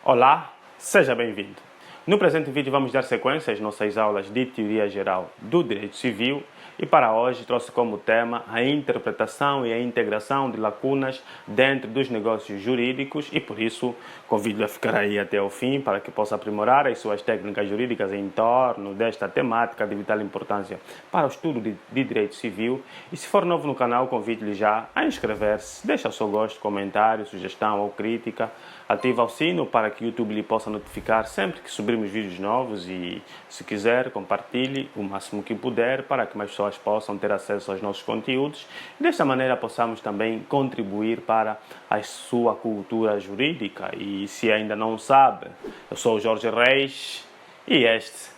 Olá, seja bem-vindo. No presente vídeo vamos dar sequência às nossas aulas de Teoria Geral do Direito Civil e para hoje trouxe como tema a interpretação e a integração de lacunas dentro dos negócios jurídicos e por isso convido a ficar aí até o fim para que possa aprimorar as suas técnicas jurídicas em torno desta temática de vital importância para o estudo de Direito Civil e se for novo no canal convido-lhe já a inscrever-se, deixa o seu gosto, comentário, sugestão ou crítica, ativa o sino para que o YouTube lhe possa notificar sempre que subirmos vídeos novos e, se quiser, compartilhe o máximo que puder para que mais pessoas possam ter acesso aos nossos conteúdos e desta maneira possamos também contribuir para a sua cultura jurídica. E se ainda não sabe, eu sou o Jorge Reis e este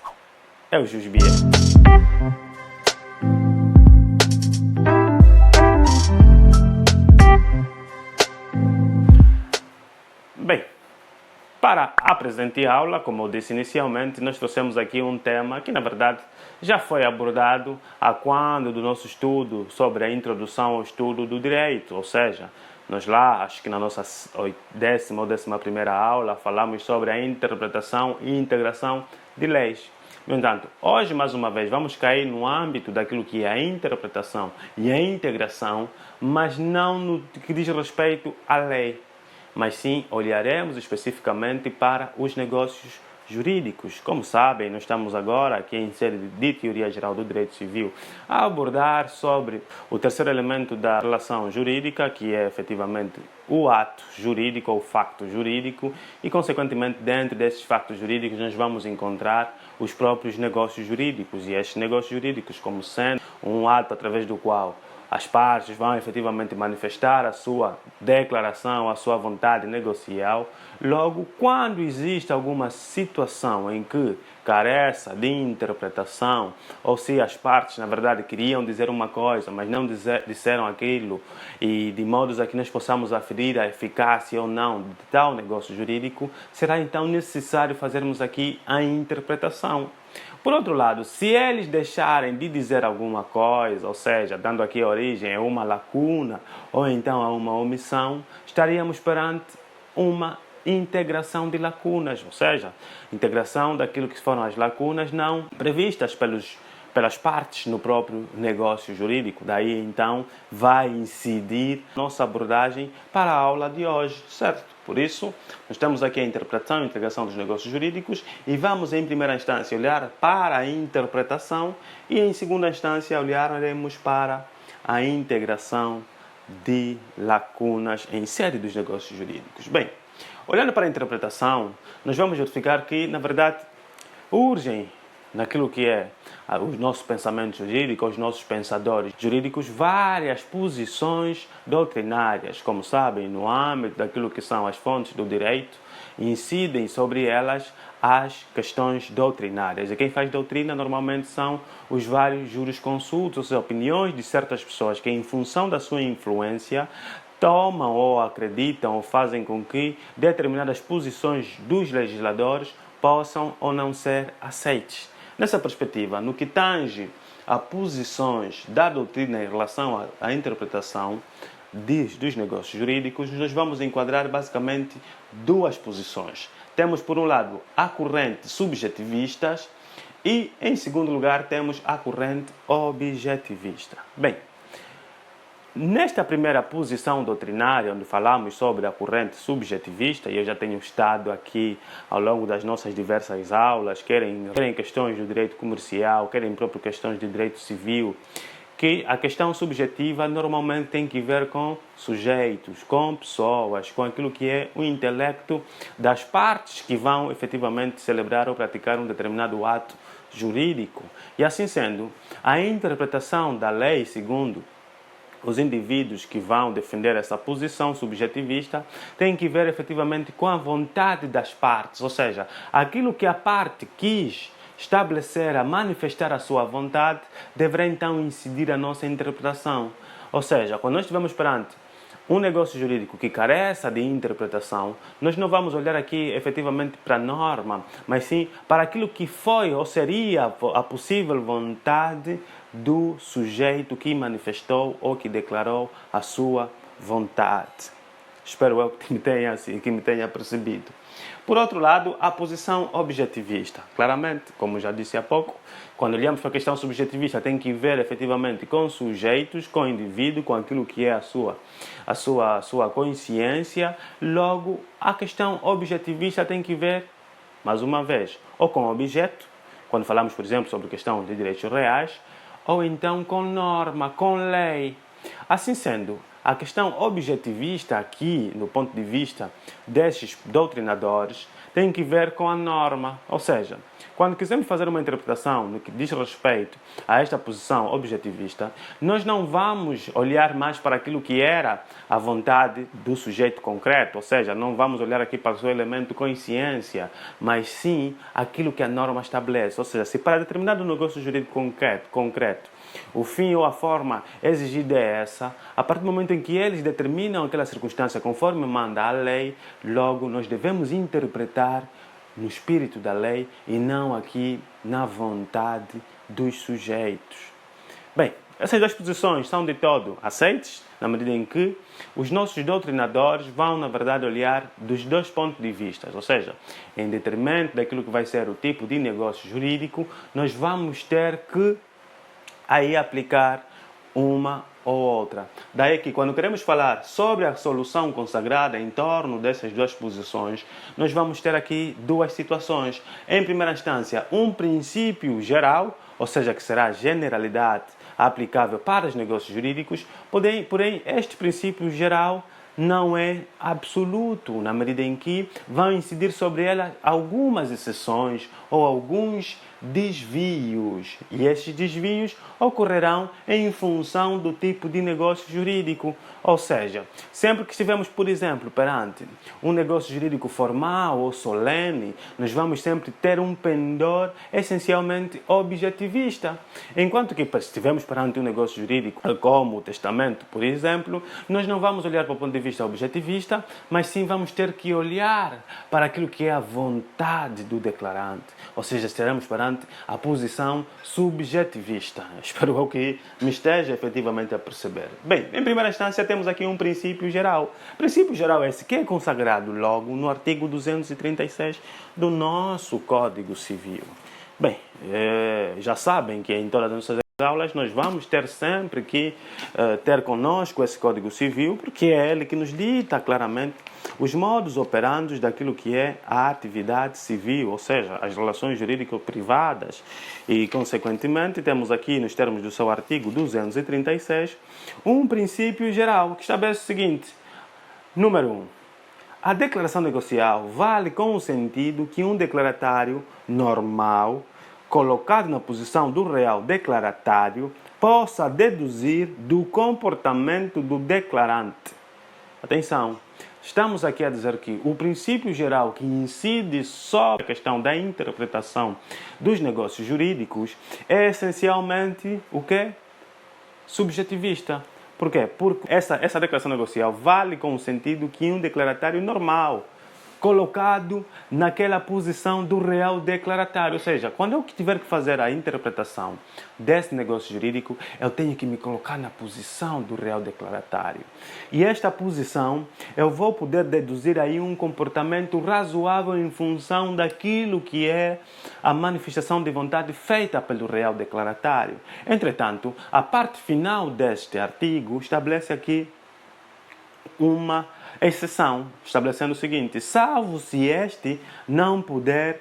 é o Jusbia. Bem, para a presente aula, como eu disse inicialmente, nós trouxemos aqui um tema que, na verdade, já foi abordado há quando do nosso estudo sobre a introdução ao estudo do direito, ou seja, nós lá, acho que na nossa 10ª ou 11ª aula, falamos sobre a interpretação e integração de leis. No entanto, hoje, mais uma vez, vamos cair no âmbito daquilo que é a interpretação e a integração, mas não no que diz respeito à lei, mas sim olharemos especificamente para os negócios jurídicos. Como sabem, nós estamos agora aqui em série de Teoria Geral do Direito Civil a abordar sobre o terceiro elemento da relação jurídica, que é efetivamente o ato jurídico ou facto jurídico e, consequentemente, dentro desses factos jurídicos nós vamos encontrar os próprios negócios jurídicos e estes negócios jurídicos como sendo um ato através do qual as partes vão efetivamente manifestar a sua declaração, a sua vontade negocial. Logo, quando existe alguma situação em que careça de interpretação, ou se as partes, na verdade, queriam dizer uma coisa, mas não disseram aquilo, e de modo a que nós possamos aferir a eficácia ou não de tal negócio jurídico, será então necessário fazermos aqui a interpretação. Por outro lado, se eles deixarem de dizer alguma coisa, ou seja, dando aqui origem a uma lacuna ou então a uma omissão, estaríamos perante uma integração de lacunas, ou seja, integração daquilo que foram as lacunas não previstas pelas partes no próprio negócio jurídico. Daí, então, vai incidir nossa abordagem para a aula de hoje, certo? Por isso, nós temos aqui a interpretação e integração dos negócios jurídicos e vamos, em primeira instância, olhar para a interpretação e, em segunda instância, olharemos para a integração de lacunas em série dos negócios jurídicos. Bem, olhando para a interpretação, nós vamos verificar que, na verdade, urgem naquilo que é o nosso pensamento jurídico, os nossos pensadores jurídicos, várias posições doutrinárias. Como sabem, no âmbito daquilo que são as fontes do direito, incidem sobre elas as questões doutrinárias. E quem faz doutrina normalmente são os vários jurisconsultos, ou seja, opiniões de certas pessoas que, em função da sua influência, tomam ou acreditam ou fazem com que determinadas posições dos legisladores possam ou não ser aceites. Nessa perspectiva, no que tange a posições da doutrina em relação à interpretação dos negócios jurídicos, nós vamos enquadrar basicamente duas posições. Temos, por um lado, a corrente subjetivistas e, em segundo lugar, temos a corrente objetivista. Bem, nesta primeira posição doutrinária, onde falamos sobre a corrente subjetivista, e eu já tenho estado aqui ao longo das nossas diversas aulas, querem questões do direito comercial, querem próprio questões de direito civil, que a questão subjetiva normalmente tem que ver com sujeitos, com pessoas, com aquilo que é o intelecto das partes que vão efetivamente celebrar ou praticar um determinado ato jurídico. E assim sendo, a interpretação da lei segundo os indivíduos que vão defender essa posição subjetivista têm que ver efetivamente com a vontade das partes, ou seja, aquilo que a parte quis estabelecer, a manifestar a sua vontade, deverá então incidir a nossa interpretação. Ou seja, quando nós estivermos perante um negócio jurídico que careça de interpretação, nós não vamos olhar aqui efetivamente para a norma, mas sim para aquilo que foi ou seria a possível vontade do sujeito que manifestou ou que declarou a sua vontade. Espero eu que me tenha percebido. Por outro lado, a posição objetivista. Claramente, como já disse há pouco, quando olhamos para a questão subjetivista, tem que ver efetivamente com sujeitos, com indivíduo, com aquilo que é a sua consciência. Logo, a questão objetivista tem que ver, mais uma vez, ou com objeto, quando falamos, por exemplo, sobre a questão de direitos reais, ou então com norma, com lei. Assim sendo, a questão objetivista aqui, no ponto de vista destes doutrinadores, tem que ver com a norma. Ou seja, quando quisermos fazer uma interpretação no que diz respeito a esta posição objetivista, nós não vamos olhar mais para aquilo que era a vontade do sujeito concreto, ou seja, não vamos olhar aqui para o seu elemento consciência, mas sim aquilo que a norma estabelece. Ou seja, se para determinado negócio jurídico concreto o fim ou a forma exigida é essa, a partir do momento em que eles determinam aquela circunstância conforme manda a lei, logo nós devemos interpretar no espírito da lei e não aqui na vontade dos sujeitos. Bem, essas duas posições são de todo aceites, na medida em que os nossos doutrinadores vão, na verdade, olhar dos dois pontos de vista. Ou seja, em detrimento daquilo que vai ser o tipo de negócio jurídico, nós vamos ter que aí aplicar uma ou outra. Daí que quando queremos falar sobre a solução consagrada em torno dessas duas posições, nós vamos ter aqui duas situações. Em primeira instância, um princípio geral, ou seja, que será a generalidade aplicável para os negócios jurídicos, porém este princípio geral não é absoluto, na medida em que vão incidir sobre ela algumas exceções ou alguns desvios. E estes desvios ocorrerão em função do tipo de negócio jurídico. Ou seja, sempre que estivermos, por exemplo, perante um negócio jurídico formal ou solene, nós vamos sempre ter um pendor essencialmente objetivista. Enquanto que, se estivermos perante um negócio jurídico, como o testamento, por exemplo, nós não vamos olhar para o ponto de vista objetivista, mas sim vamos ter que olhar para aquilo que é a vontade do declarante. Ou seja, estaremos perante a posição subjetivista. Espero eu que me esteja efetivamente a perceber. Bem, em primeira instância temos aqui um princípio geral. O princípio geral é esse que é consagrado logo no artigo 236 do nosso Código Civil. Bem, já sabem que em todas as nossas aulas nós vamos ter sempre que ter conosco esse Código Civil, porque é ele que nos dita claramente os modos operandos daquilo que é a atividade civil, ou seja, as relações jurídico-privadas. E, consequentemente, temos aqui, nos termos do seu artigo 236, um princípio geral que estabelece o seguinte. Número 1. A declaração negocial vale com o sentido que um declaratário normal, colocado na posição do real declaratário, possa deduzir do comportamento do declarante. Atenção, estamos aqui a dizer que o princípio geral que incide sobre a questão da interpretação dos negócios jurídicos é essencialmente o quê? Subjetivista. Por quê? Porque essa declaração negocial vale com o sentido que um declaratário normal, colocado naquela posição do real declaratário. Ou seja, quando eu tiver que fazer a interpretação desse negócio jurídico, eu tenho que me colocar na posição do real declaratário. E esta posição, eu vou poder deduzir aí um comportamento razoável em função daquilo que é a manifestação de vontade feita pelo real declaratário. Entretanto, a parte final deste artigo estabelece aqui uma exceção, estabelecendo o seguinte: salvo se este não puder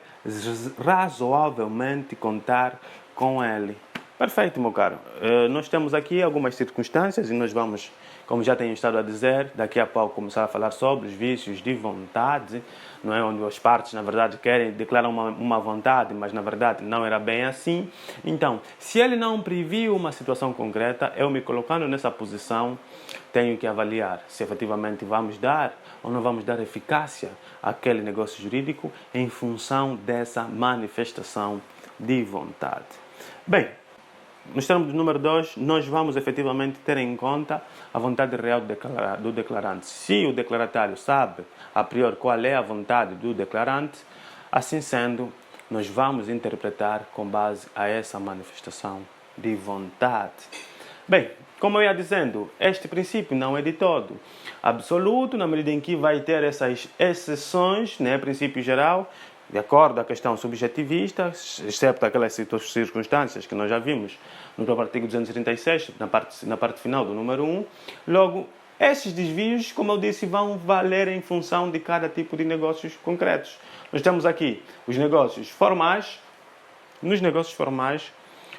razoavelmente contar com ele. Perfeito, meu caro. Nós temos aqui algumas circunstâncias e nós vamos, como já tenho estado a dizer, daqui a pouco começar a falar sobre os vícios de vontade, não é? Onde as partes, na verdade, declaram uma vontade, mas, na verdade, não era bem assim. Então, se ele não previu uma situação concreta, eu me colocando nessa posição, tenho que avaliar se efetivamente vamos dar ou não vamos dar eficácia àquele negócio jurídico em função dessa manifestação de vontade. Bem, nos termos do número 2, nós vamos efetivamente ter em conta a vontade real do declarante. Se o declaratário sabe, a priori, qual é a vontade do declarante, assim sendo, nós vamos interpretar com base a essa manifestação de vontade. Bem, como eu ia dizendo, este princípio não é de todo absoluto, na medida em que vai ter essas exceções, né, princípio geral, de acordo à questão subjetivista, excepto aquelas circunstâncias que nós já vimos no próprio artigo 236, na parte final do número 1. Logo, esses desvios, como eu disse, vão valer em função de cada tipo de negócios concretos. Nós temos aqui os negócios formais. Nos negócios formais,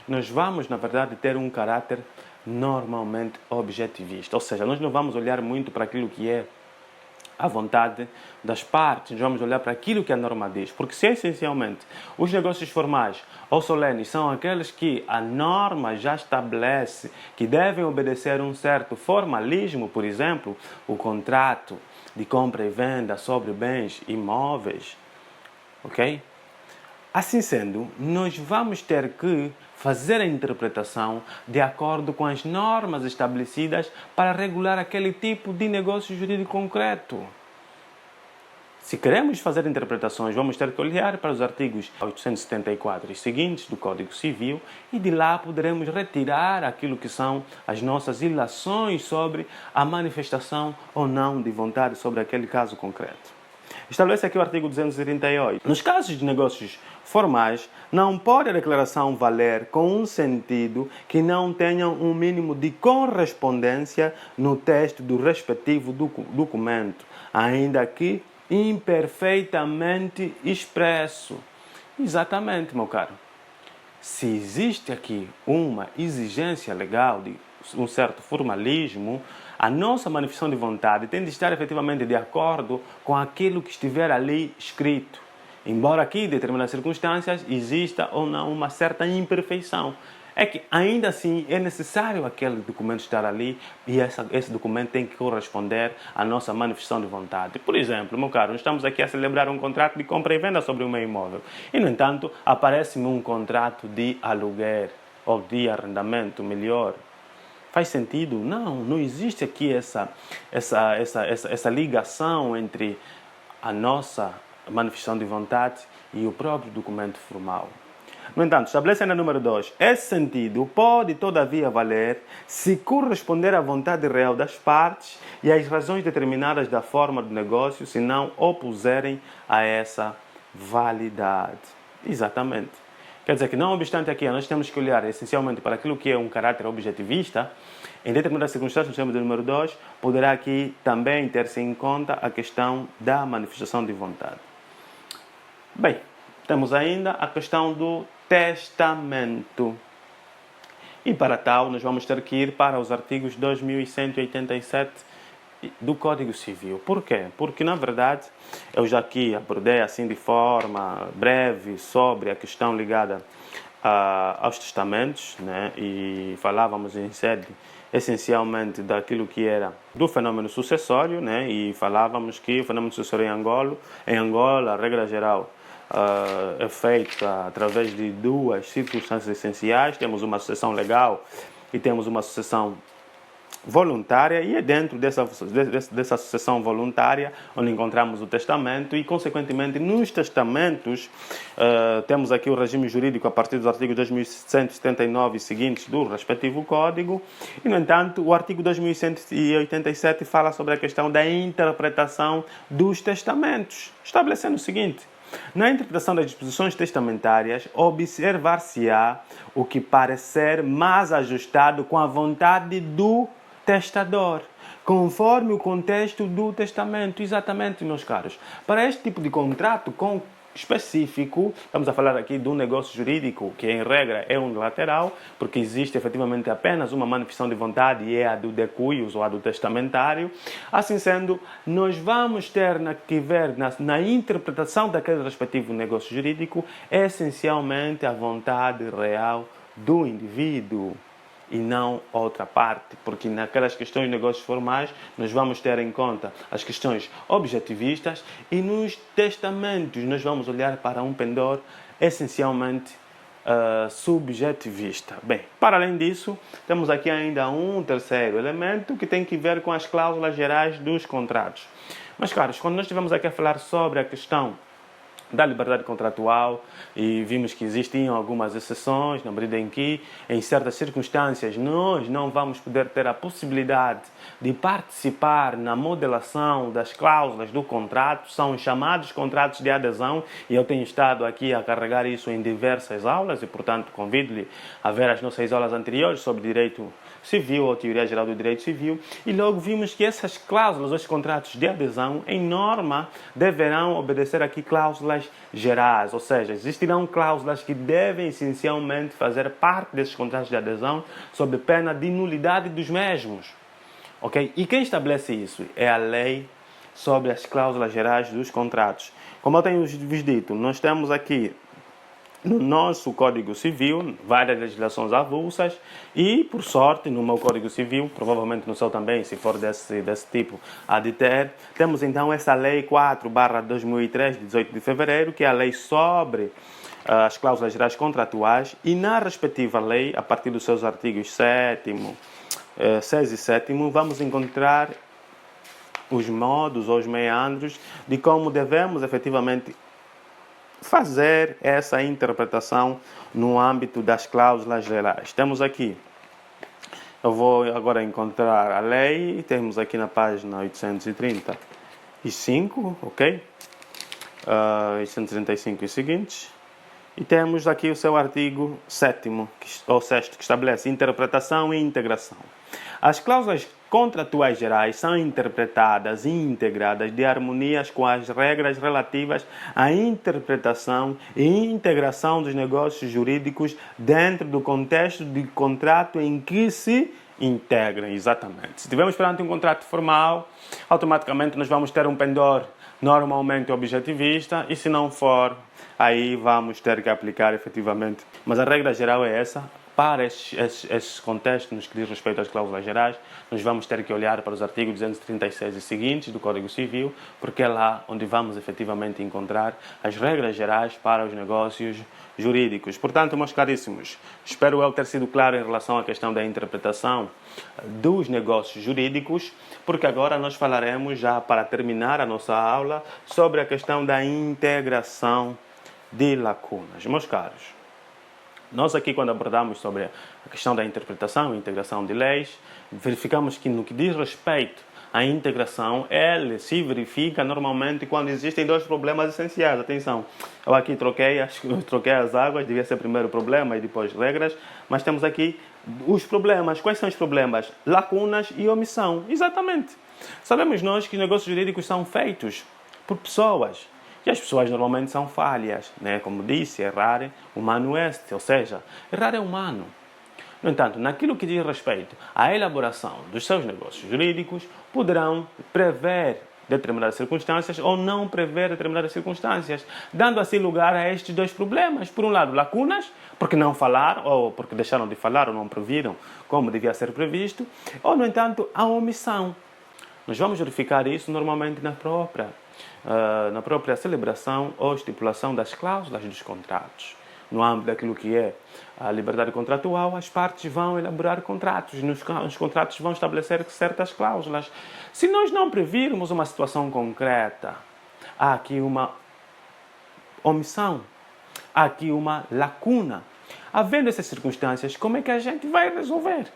nós vamos, na verdade, ter um caráter normalmente objetivista. Ou seja, nós não vamos olhar muito para aquilo que é a vontade das partes, nós vamos olhar para aquilo que a norma diz. Porque se essencialmente os negócios formais ou solenes são aqueles que a norma já estabelece que devem obedecer um certo formalismo, por exemplo, o contrato de compra e venda sobre bens imóveis, ok? Assim sendo, nós vamos ter que fazer a interpretação de acordo com as normas estabelecidas para regular aquele tipo de negócio jurídico concreto. Se queremos fazer interpretações, vamos ter que olhar para os artigos 874 e seguintes do Código Civil e de lá poderemos retirar aquilo que são as nossas ilações sobre a manifestação ou não de vontade sobre aquele caso concreto. Estabelece aqui o artigo 238. Nos casos de negócios formais, não pode a declaração valer com um sentido que não tenha um mínimo de correspondência no texto do respectivo documento, ainda que imperfeitamente expresso. Exatamente, meu caro. Se existe aqui uma exigência legal de um certo formalismo, a nossa manifestação de vontade tem de estar efetivamente de acordo com aquilo que estiver ali escrito. Embora aqui, em determinadas circunstâncias, exista ou não uma certa imperfeição. É que, ainda assim, é necessário aquele documento estar ali e esse documento tem que corresponder à nossa manifestação de vontade. Por exemplo, meu caro, nós estamos aqui a celebrar um contrato de compra e venda sobre um meu imóvel. E, no entanto, aparece-me um contrato de aluguer ou de arrendamento melhor. Faz sentido? Não existe aqui essa ligação entre a nossa manifestação de vontade e o próprio documento formal. No entanto, estabelece ainda número 2. Esse sentido pode, todavia, valer se corresponder à vontade real das partes e às razões determinadas da forma do negócio, se não opuserem a essa validade. Exatamente. Quer dizer que, não obstante aqui, nós temos que olhar essencialmente para aquilo que é um caráter objetivista. Em determinadas circunstâncias, no sistema do número 2, poderá aqui também ter-se em conta a questão da manifestação de vontade. Bem, temos ainda a questão do testamento. E para tal, nós vamos ter que ir para os artigos 2187 do Código Civil. Por quê? Porque, na verdade, eu já aqui abordei assim de forma breve sobre a questão ligada aos testamentos, né? E falávamos em sede essencialmente daquilo que era do fenômeno sucessório, né? E falávamos que o fenômeno sucessório em Angola, a regra geral, é feita através de duas circunstâncias essenciais. Temos uma sucessão legal e temos uma sucessão voluntária, e é dentro dessa sucessão voluntária onde encontramos o testamento e, consequentemente, nos testamentos temos aqui o regime jurídico a partir dos artigos 2179 e seguintes do respectivo código. E, no entanto, o artigo 2187 fala sobre a questão da interpretação dos testamentos, estabelecendo o seguinte: na interpretação das disposições testamentárias, observar-se-á o que parecer mais ajustado com a vontade do testador, conforme o contexto do testamento. Exatamente, meus caros. Para este tipo de contrato específico, estamos a falar aqui de um negócio jurídico que, em regra, é unilateral, porque existe efetivamente apenas uma manifestação de vontade e é a do decuius ou a do testamentário. Assim sendo, nós vamos ter que ver na interpretação daquele respectivo negócio jurídico essencialmente a vontade real do indivíduo e não outra parte, porque naquelas questões de negócios formais nós vamos ter em conta as questões objetivistas e nos testamentos nós vamos olhar para um pendor essencialmente subjetivista. Bem, para além disso, temos aqui ainda um terceiro elemento que tem que ver com as cláusulas gerais dos contratos. Mas, caros, quando nós estivermos aqui a falar sobre a questão da liberdade contratual e vimos que existiam algumas exceções, na medida em que, em certas circunstâncias, nós não vamos poder ter a possibilidade de participar na modelação das cláusulas do contrato, são os chamados contratos de adesão, e eu tenho estado aqui a carregar isso em diversas aulas e, portanto, convido-lhe a ver as nossas aulas anteriores sobre direito civil ou teoria geral do direito civil, e logo vimos que essas cláusulas, os contratos de adesão, em norma, deverão obedecer aqui cláusulas gerais, ou seja, existirão cláusulas que devem essencialmente fazer parte desses contratos de adesão sob pena de nulidade dos mesmos. Okay? E quem estabelece isso é a lei sobre as cláusulas gerais dos contratos. Como eu tenho vos dito, nós temos aqui no nosso Código Civil várias legislações avulsas e, por sorte, no meu Código Civil, provavelmente no seu também, se for desse tipo, há de ter, temos então essa Lei 4/2003, de 18 de fevereiro, que é a lei sobre as cláusulas gerais contratuais, e na respectiva lei, a partir dos seus artigos 7º, 6 e 7º, vamos encontrar os modos ou os meandros de como devemos efetivamente fazer essa interpretação no âmbito das cláusulas gerais. Temos aqui, eu vou agora encontrar a lei, temos aqui na página 835, ok? 835 e seguintes. E temos aqui o seu artigo 7º, ou 6º, que estabelece interpretação e integração. As cláusulas contratuais gerais são interpretadas e integradas de harmonias com as regras relativas à interpretação e integração dos negócios jurídicos dentro do contexto de contrato em que se integram. Exatamente. Se estivermos perante um contrato formal, automaticamente nós vamos ter um pendor normalmente objetivista, e se não for, aí vamos ter que aplicar efetivamente. Mas a regra geral é essa. Para esses contextos, nos que diz respeito às cláusulas gerais, nós vamos ter que olhar para os artigos 236 e seguintes do Código Civil, porque é lá onde vamos efetivamente encontrar as regras gerais para os negócios jurídicos. Portanto, meus caríssimos, espero eu ter sido claro em relação à questão da interpretação dos negócios jurídicos, porque agora nós falaremos, já para terminar a nossa aula, sobre a questão da integração de lacunas. Meus caros, nós aqui, quando abordamos sobre a questão da interpretação e integração de leis, verificamos que no que diz respeito à integração, ela se verifica normalmente quando existem dois problemas essenciais. Atenção, eu aqui troquei as águas, devia ser primeiro o problema e depois regras, mas temos aqui os problemas. Quais são os problemas? Lacunas e omissão. Exatamente. Sabemos nós que os negócios jurídicos são feitos por pessoas. E as pessoas normalmente são falhas, né? Como disse, errar humano est, ou seja, errar é humano. No entanto, naquilo que diz respeito à elaboração dos seus negócios jurídicos, poderão prever determinadas circunstâncias ou não prever determinadas circunstâncias, dando assim lugar a estes dois problemas. Por um lado, lacunas, porque não falaram, ou porque deixaram de falar, ou não previram como devia ser previsto, ou, no entanto, a omissão. Nós vamos verificar isso normalmente na própria celebração ou estipulação das cláusulas dos contratos. No âmbito daquilo que é a liberdade contratual, as partes vão elaborar contratos. Nos contratos vão estabelecer certas cláusulas. Se nós não previrmos uma situação concreta, há aqui uma omissão, há aqui uma lacuna. Havendo essas circunstâncias, como é que a gente vai resolver?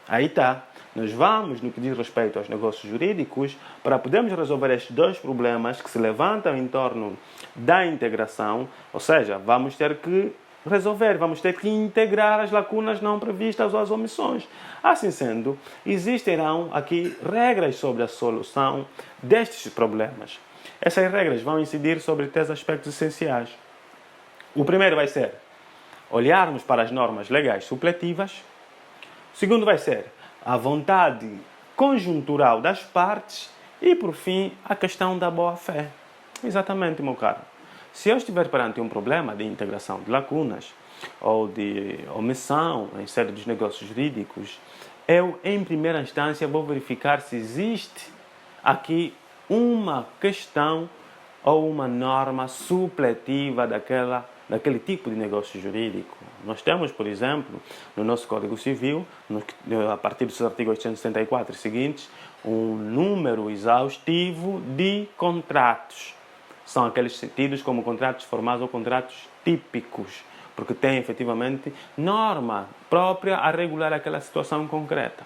Aí está. Nós vamos, no que diz respeito aos negócios jurídicos, para podermos resolver estes dois problemas que se levantam em torno da integração, ou seja, vamos ter que resolver, vamos ter que integrar as lacunas não previstas ou as omissões. Assim sendo, existirão aqui regras sobre a solução destes problemas. Essas regras vão incidir sobre 3 aspectos essenciais. O primeiro vai ser olharmos para as normas legais supletivas. O segundo vai ser a vontade conjuntural das partes e, por fim, a questão da boa-fé. Exatamente, meu caro. Se eu estiver perante um problema de integração de lacunas ou de omissão em sede dos negócios jurídicos, eu, em primeira instância, vou verificar se existe aqui uma questão ou uma norma supletiva daquele tipo de negócio jurídico. Nós temos, por exemplo, no nosso Código Civil, a partir dos artigos 874 e seguintes, um número exaustivo de contratos. são aqueles tidos como contratos formais ou contratos típicos, porque tem efetivamente norma própria a regular aquela situação concreta.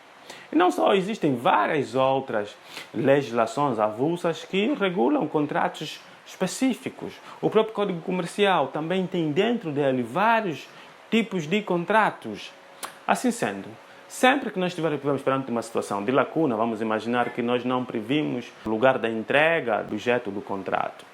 E não só, existem várias outras legislações avulsas que regulam contratos específicos. O próprio Código Comercial também tem dentro dele vários tipos de contratos. Assim sendo, sempre que nós estivermos perante uma situação de lacuna, vamos imaginar que nós não previmos o lugar da entrega do objeto do contrato.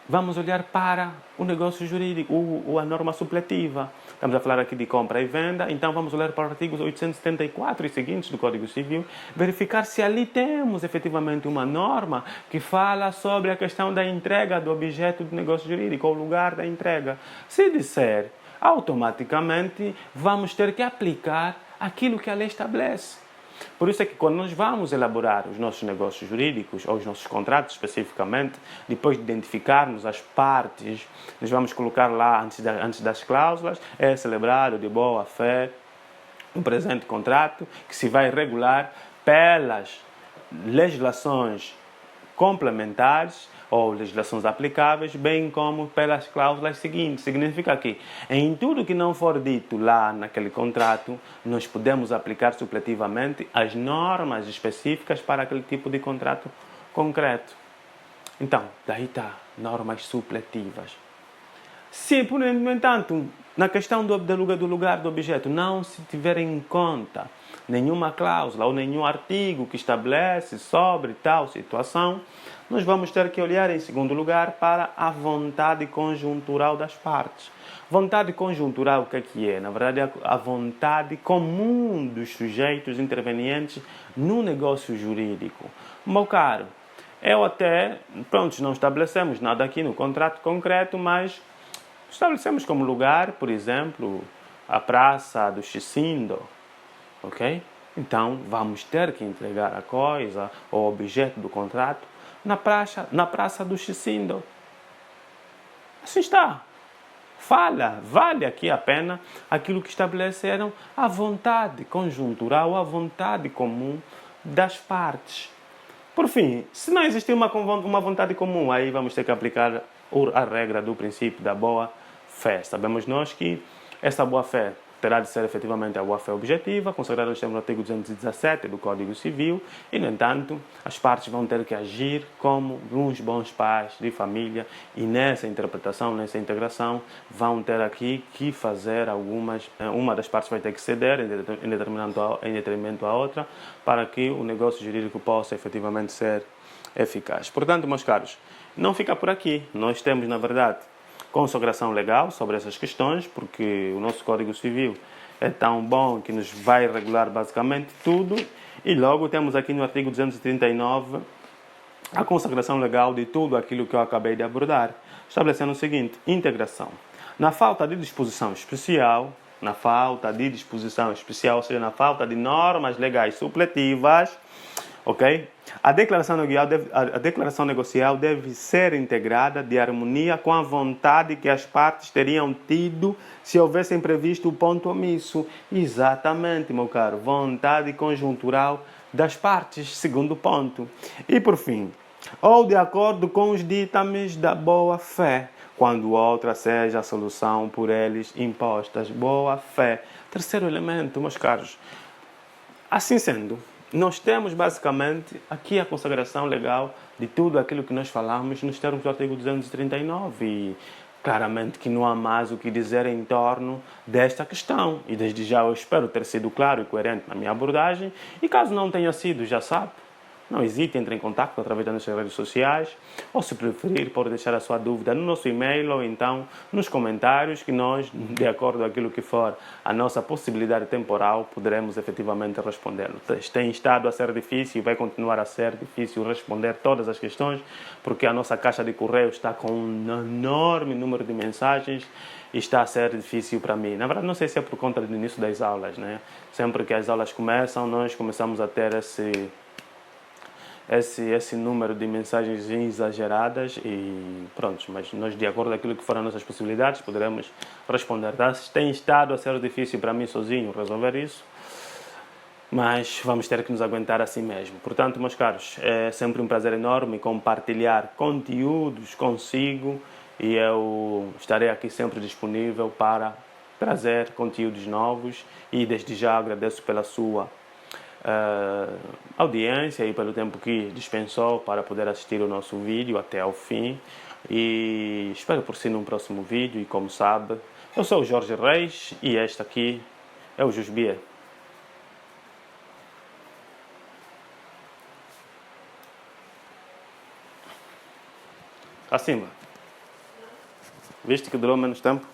Vamos olhar para o negócio jurídico, a norma supletiva. Estamos a falar aqui de compra e venda, então vamos olhar para os artigos 874 e seguintes do Código Civil, verificar se ali temos efetivamente uma norma que fala sobre a questão da entrega do objeto do negócio jurídico, ou lugar da entrega. Se disser, automaticamente vamos ter que aplicar aquilo que a lei estabelece. Por isso é que quando nós vamos elaborar os nossos negócios jurídicos, ou os nossos contratos especificamente, depois de identificarmos as partes, nós vamos colocar lá, antes das cláusulas, é celebrado de boa fé um presente contrato que se vai regular pelas legislações complementares ou legislações aplicáveis, bem como pelas cláusulas seguintes. Significa que em tudo que não for dito lá naquele contrato, nós podemos aplicar supletivamente as normas específicas para aquele tipo de contrato concreto. Então, daí está, normas supletivas. Se, no entanto, na questão do lugar do objeto não se tiver em conta nenhuma cláusula ou nenhum artigo que estabelece sobre tal situação, nós vamos ter que olhar, em segundo lugar, para a vontade conjuntural das partes. Vontade conjuntural, o que é? Na verdade, é a vontade comum dos sujeitos intervenientes no negócio jurídico. Meu caro, eu até, não estabelecemos nada aqui no contrato concreto, mas estabelecemos como lugar, por exemplo, a Praça do Xicindo, ok? Então, vamos ter que entregar a coisa, ou objeto do contrato, na praça do Xicindo. Assim está. Vale aqui a pena aquilo que estabeleceram a vontade conjuntural, a vontade comum das partes. Por fim, se não existir uma vontade comum, aí vamos ter que aplicar a regra do princípio da boa-fé. Sabemos nós que essa boa-fé terá de ser efetivamente a boa-fé objetiva, consagrada no artigo 217 do Código Civil, e, no entanto, as partes vão ter que agir como uns bons pais de família, e nessa interpretação, nessa integração, vão ter aqui que fazer uma das partes vai ter que ceder em detrimento à outra, para que o negócio jurídico possa efetivamente ser eficaz. Portanto, meus caros, não fica por aqui. Nós temos, na verdade, consagração legal sobre essas questões, porque o nosso Código Civil é tão bom que nos vai regular basicamente tudo, e logo temos aqui no artigo 239 a consagração legal de tudo aquilo que eu acabei de abordar, estabelecendo o seguinte: integração. Na falta de disposição especial, ou seja, na falta de normas legais supletivas, ok? A declaração negocial deve ser integrada de harmonia com a vontade que as partes teriam tido se houvessem previsto o ponto omisso. Exatamente, meu caro. Vontade conjuntural das partes, segundo ponto. E, por fim, ou de acordo com os ditames da boa-fé, quando outra seja a solução por eles impostas. Boa-fé. Terceiro elemento, meus caros. Assim sendo, nós temos basicamente aqui a consagração legal de tudo aquilo que nós falamos nos termos do artigo 239, e claramente que não há mais o que dizer em torno desta questão, e desde já eu espero ter sido claro e coerente na minha abordagem, e caso não tenha sido, já sabe, não hesite, entre em contato através das nossas redes sociais, ou se preferir, pode deixar a sua dúvida no nosso e-mail ou então nos comentários, que nós, de acordo com aquilo que for a nossa possibilidade temporal, poderemos efetivamente responder. Tem estado a ser difícil e vai continuar a ser difícil responder todas as questões, porque a nossa caixa de correio está com um enorme número de mensagens e está a ser difícil para mim. Na verdade, não sei se é por conta do início das aulas, né? Sempre que as aulas começam, nós começamos a ter esse número de mensagens exageradas e pronto, mas nós, de acordo com aquilo que forem as nossas possibilidades, poderemos responder. Tem estado a ser difícil para mim sozinho resolver isso, Mas vamos ter que nos aguentar assim mesmo. Portanto, meus caros, é sempre um prazer enorme compartilhar conteúdos consigo e eu estarei aqui sempre disponível para trazer conteúdos novos e desde já agradeço pela sua audiência e pelo tempo que dispensou para poder assistir o nosso vídeo até ao fim e espero por si num próximo vídeo e como sabe, eu sou o Jorge Reis e este aqui é o Jusbie. Acima. Viste que durou menos tempo?